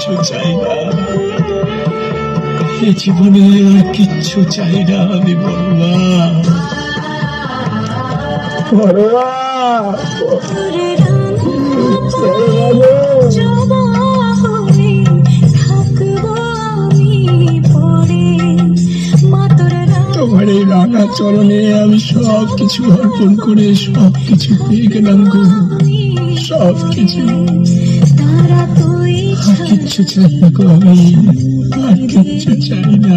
কিচ্ছু চাই না, এই জীবনে আর কিচ্ছু চাই না আমি। বড়মা, তোমার এই রাঙা চরণে আমি সব কিছু অর্পণ করে সব কিছু পেয়ে গেলাম গো, সব কিছু। আর কিচ্ছু চাই না গো আমি, আর কিচ্ছু চাই না।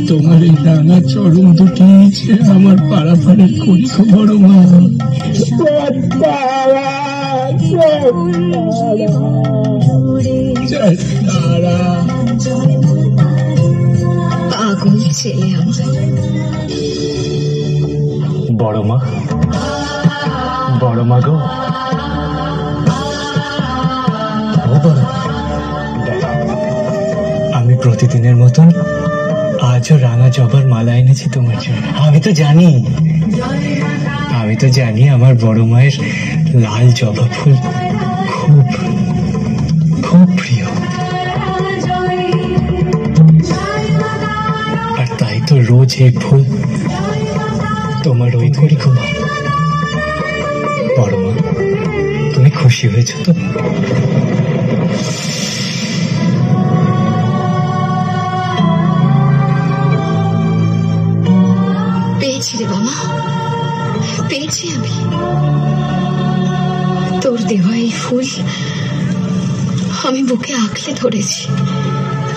তোমার এই রাঙা চরণ দুটি যে আমার পাড়াপাড়ের করি গো বড়মা। পাগল ছেলে আমার। বড়মা, বড়মা গো, আমি প্রতিদিনের মতন আজও রাঙা জবার মালা এনেছি তোমার জন্য। আমি তো জানি আমার বড় মায়ের লাল জবা ফুল খুব খুব প্রিয়, আর তাই তো রোজ এই ফুল তোমার ওই করি গো। বড় মা, তুমি খুশি হয়েছ তো? পেয়েছি রে বাবা, পেয়েছি আমি। তোর দেওয়া এই ফুল আমি বুকে আঁকলে ধরেছি।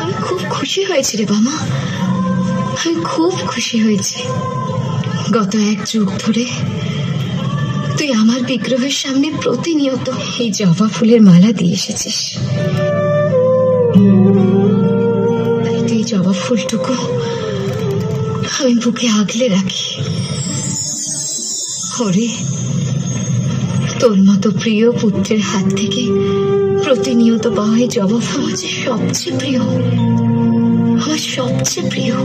আমি খুব খুশি হয়েছি রে বাবা, আমি খুব খুশি হয়েছি। গত 1 যুগ ধরে তুই আমার বিগ্রহের সামনে প্রতিনিয়ত এই জবা ফুলের মালা দিয়ে এসেছিস। এই জবা ফুলটুকু আমি বুকে আগলে রাখি। ওরে, তোর মতো প্রিয় পুত্রের হাত থেকে প্রতিনিয়ত পাওয়া এই জবা ফুল আমার সবচেয়ে প্রিয়, আমার সবচেয়ে প্রিয়।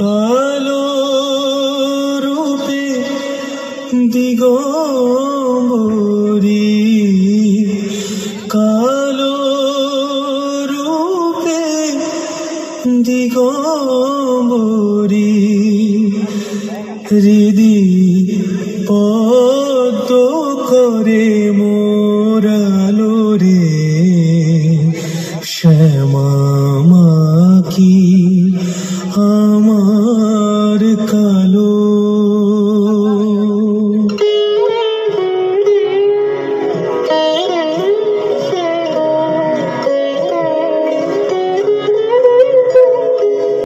কালো রূপে দিগম্বরী, কালো রূপে দিগম্বরী, হৃদি পদ্ম করে মো